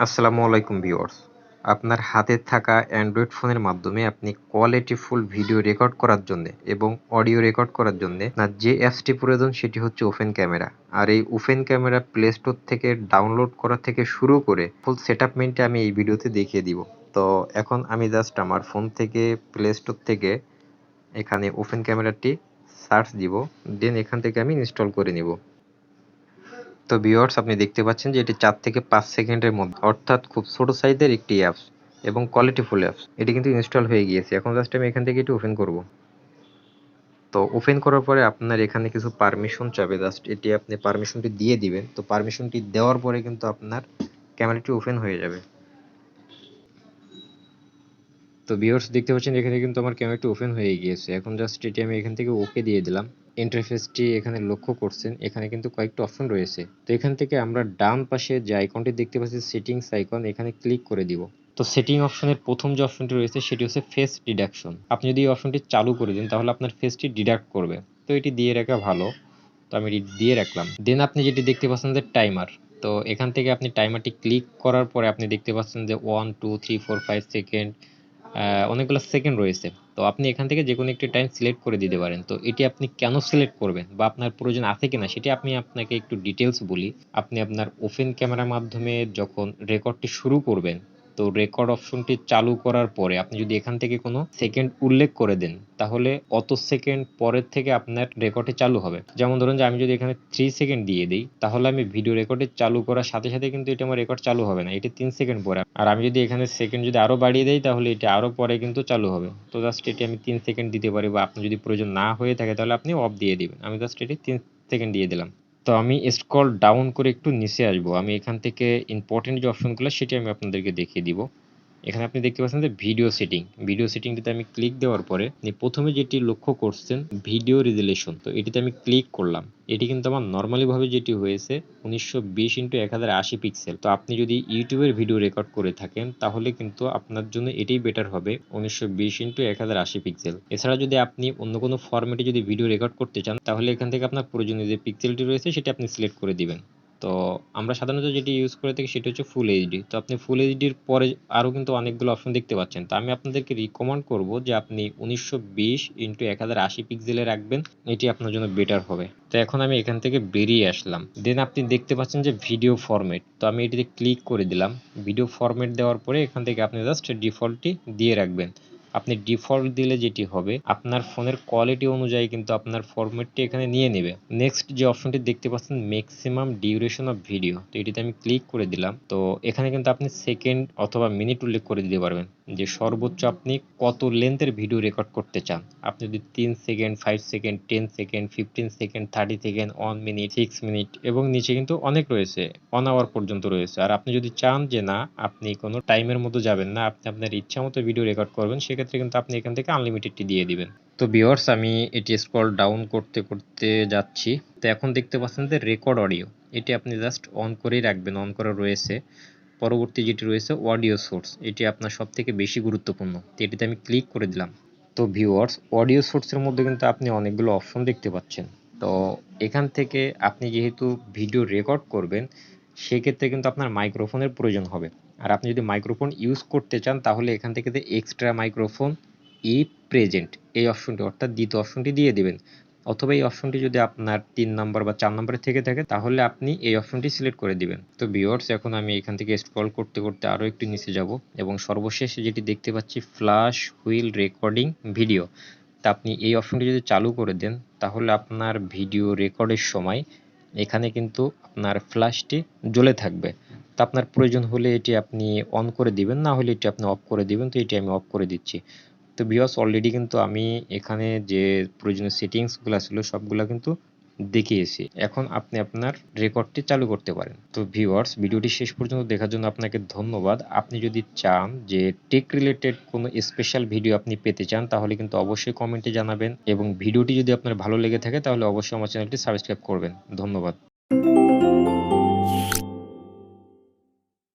আসসালামু আলাইকুম ভিউয়ার্স। আপনার হাতে থাকা অ্যান্ড্রয়েড ফোনের মাধ্যমে আপনি কোয়ালিটিফুল ভিডিও রেকর্ড করার জন্যে এবং অডিও রেকর্ড করার জন্যে আপনার যে অ্যাপসটি প্রয়োজন সেটি হচ্ছে ওপেন ক্যামেরা। আর এই ওপেন ক্যামেরা প্লে স্টোর থেকে ডাউনলোড করা থেকে শুরু করে ফুল সেটআপমেন্টে আমি এই ভিডিওতে দেখিয়ে দিব। তো এখন আমি জাস্ট আমার ফোন থেকে প্লে স্টোর থেকে এখানে ওপেন ক্যামেরাটি সার্চ দিব, দেন এখান থেকে আমি ইনস্টল করে নিব। তো ভিউয়ার্স, আপনি দেখতে পাচ্ছেন যে এটি 4 থেকে 5 সেকেন্ডের মধ্যে, অর্থাৎ খুব ছোট সাইজের একটি অ্যাপস এবং কোয়ালিটিফুল অ্যাপস। এটি কিন্তু ইনস্টল হয়ে গিয়েছে। এখন জাস্ট আমি এখান থেকে এটি ওপেন করব। তো ওপেন করার পরে আপনার এখানে কিছু পারমিশন চাবে, জাস্ট এটি আপনি পারমিশনটি দিয়ে দিবেন। তো পারমিশনটি দেওয়ার পরে কিন্তু আপনার ক্যামেরাটি ওপেন হয়ে যাবে। তো ভিউয়ার্স, দেখতে পাচ্ছেন এখানে কিন্তু আমার ক্যামেরাটি ওপেন হয়ে গিয়েছে। এখন জাস্ট এটি আমি এখান থেকে ওকে দিয়ে দিলাম। ইন্টারফেসটি এখানে লক্ষ্য করছেন, এখানে কিন্তু কয়েকটা অপশন রয়েছে। তো এখান থেকে আমরা ডান পাশে যে আইকনটি দেখতে পাচ্ছি সেটিংস আইকন, এখানে ক্লিক করে দিব। তো সেটিং অপশনের প্রথম যে অপশনটি রয়েছে সেটি হচ্ছে ফেস ডিডাকশন। আপনি যদি এই অপশনটি চালু করে দিন তাহলে আপনার ফেসটি ডিডাক্ট করবে। তো এটি দিয়ে রাখা ভালো। তো আমি এটি দিয়ে রাখলাম। দেন আপনি যেটি দেখতে পাচ্ছেন যে টাইমার। তো এখান থেকে আপনি টাইমারটি ক্লিক করার পরে আপনি দেখতে পাচ্ছেন যে 1 2 3 4 5 সেকেন্ড, অনেকগুলো সেকেন্ড রয়েছে। তো আপনি এখান থেকে যে কোনো একটি টাইম সিলেক্ট করে দিতে পারেন। তো এটি আপনি কেন সিলেক্ট করবেন বা আপনার প্রয়োজন আছে কিনা সেটি আমি আপনাকে একটু ডিটেলস বলি। আপনি আপনার ওপেন ক্যামেরার মাধ্যমে যখন রেকর্ডটি শুরু করবেন, তো রেকর্ড অপশনটি চালু করার পরে আপনি যদি এখান থেকে কোনো সেকেন্ড উল্লেখ করে দেন তাহলে অত সেকেন্ড পরের থেকে আপনার রেকর্ডটি চালু হবে। যেমন ধরুন যে আমি যদি এখানে 3 সেকেন্ড দিয়ে দিই তাহলে আমি ভিডিও রেকর্ডে চালু করার সাথে সাথে কিন্তু এটা আমার রেকর্ড চালু হবে না, এটি 3 সেকেন্ড পরে। আর আমি যদি এখানে সেকেন্ড যদি আরো বাড়িয়ে দেই তাহলে এটা আরো পরে কিন্তু চালু হবে। তো জাস্ট এটি আমি 3 সেকেন্ড দিতে পারি, বা আপনি যদি প্রয়োজন না হয়ে থাকে তাহলে আপনি অফ দিয়ে দিবেন। আমি জাস্ট এটি 3 সেকেন্ড দিয়ে দিলাম। তো আমি স্ক্রল ডাউন করে একটু নিচে আসবো। আমি এখান থেকে ইম্পর্টেন্ট যে অপশনগুলো সেটি আমি আপনাদেরকে দেখিয়ে দিব। এখানে আপনি দেখতে পাচ্ছেন যে ভিডিও সেটিং। ভিডিও সেটিংটিতে আমি ক্লিক দেওয়ার পরে আপনি প্রথমে যেটি লক্ষ্য করছেন ভিডিও রেজুলেশন, তো এটিতে আমি ক্লিক করলাম। এটি কিন্তু আমার নর্মালি ভাবে যেটি হয়েছে 1920x1080 পিক্সেল। তো আপনি যদি ইউটিউবের ভিডিও রেকর্ড করে থাকেন তাহলে কিন্তু আপনার জন্য এটাই বেটার হবে, 1920x1080 পিক্সেল। এছাড়া যদি আপনি অন্য কোনো ফরম্যাটে যদি ভিডিও রেকর্ড করতে চান তাহলে এখান থেকে আপনার প্রয়োজনীয় যে পিক্সেলটি রয়েছে সেটি আপনি সিলেক্ট করে দিবেন। তো আমরা সাধারণত যেটি ইউজ করে থাকি সেটি হচ্ছে ফুল এইচডি। তো আপনি ফুল এইচডির পরে আরও কিন্তু অনেকগুলো অপশন দেখতে পাচ্ছেন। তো আমি আপনাদেরকে রিকমেন্ড করব যে আপনি 1920x1080 পিক্সেলে রাখবেন, এটি আপনার জন্য বেটার হবে। তো এখন আমি এখান থেকে বেরিয়ে আসলাম। দেন আপনি দেখতে পাচ্ছেন যে ভিডিও ফরম্যাট। তো আমি এটিতে ক্লিক করে দিলাম। ভিডিও ফরম্যাট দেওয়ার পরে এখান থেকে আপনি জাস্ট ডিফল্টটি দিয়ে রাখবেন। আপনি ডিফল্ট দিলে যেটি হবে আপনার ফোনের কোয়ালিটি অনুযায়ী কিন্তু আপনার ফরম্যাটটি এখানে নিয়ে নেবে। নেক্সট যে অপশনটি দেখতে পাচ্ছেন ম্যাক্সিমাম ডিউরেশন অফ ভিডিও, তো এটিতে আমি ক্লিক করে দিলাম। তো এখানে কিন্তু আপনি সেকেন্ড অথবা মিনিট উল্লেখ করে দিতে পারবেন যে সর্বোচ্চ আপনি কত লেন্থের ভিডিও রেকর্ড করতে চান। আপনি যদি 3 second, 5 second, 10 second, 15 second, 30 second, 1 minute, 6 minute এবং নিচে কিন্তু অনেক রয়েছে, 1 আওয়ার পর্যন্ত রয়েছে। আর আপনি যদি চান যে না আপনি কোনো টাইমের মতো যাবেন না, আপনি আপনার ইচ্ছা মতো ভিডিও রেকর্ড করবেন, সেক্ষেত্রে কিন্তু আপনি এখান থেকে আনলিমিটেডটি দিয়ে দিবেন। তো ভিউয়ার্স, আমি এটি স্ক্রল ডাউন করতে করতে যাচ্ছি। তো এখন দেখতে পাচ্ছেন যে রেকর্ড অডিও, এটি আপনি জাস্ট অন করেই রাখবেন, অন করা রয়েছে। পরবর্তী যেটি রয়েছে অডিও সোর্স, এটি আপনার সব থেকে বেশি গুরুত্বপূর্ণ। তো এটিতে আমি ক্লিক করে দিলাম। তো ভিউয়ার্স, অডিও সোর্সের মধ্যে কিন্তু আপনি অনেকগুলো অপশন দেখতে পাচ্ছেন। তো এখান থেকে আপনি যেহেতু ভিডিও রেকর্ড করবেন সেক্ষেত্রে কিন্তু আপনার মাইক্রোফোনের প্রয়োজন হবে। আর আপনি যদি মাইক্রোফোন ইউজ করতে চান তাহলে এখান থেকে যে এক্সট্রা মাইক্রোফোন ই প্রেজেন্ট এই অপশনটি, অর্থাৎ দ্বিতীয় অপশনটি দিয়ে দিবেন। অথবা এই অপশনটি যদি আপনার 3 নাম্বার বা 4 নাম্বারে থেকে থাকে তাহলে আপনি এই অপশনটি সিলেক্ট করে দিবেন। তো ভিউয়ার্স, এখন আমি এখান থেকে স্ক্রল করতে করতে আরও একটু নিচে যাব এবং সর্বশেষে যেটি দেখতে পাচ্ছি ফ্ল্যাশ হুইল রেকর্ডিং ভিডিও। তা আপনি এই অপশনটি যদি চালু করে দেন তাহলে আপনার ভিডিও রেকর্ডের সময় এখানে কিন্তু আপনার ফ্ল্যাশটি জ্বলে থাকবে। তা আপনার প্রয়োজন হলে এটি আপনি অন করে দিবেন, না হলে এটি আপনি অফ করে দিবেন। তো এটি আমি অফ করে দিচ্ছি। তো ভিউয়ার্স, অলরেডি কিন্তু আমি এখানে যে প্রয়োজনীয় সেটিংসগুলো ছিল সবগুলা কিন্তু দেখিয়েছি। এখন আপনি আপনার রেকর্ডটি চালু করতে পারেন। তো ভিউয়ার্স, ভিডিওটি শেষ পর্যন্ত দেখার জন্য আপনাকে ধন্যবাদ। আপনি যদি চান যে টেক রিলেটেড কোনো স্পেশাল ভিডিও আপনি পেতে চান তাহলে কিন্তু অবশ্যই কমেন্টে জানাবেন, এবং ভিডিওটি যদি আপনার ভালো লেগে থাকে তাহলে অবশ্যই আমার চ্যানেলটি সাবস্ক্রাইব করবেন। ধন্যবাদ।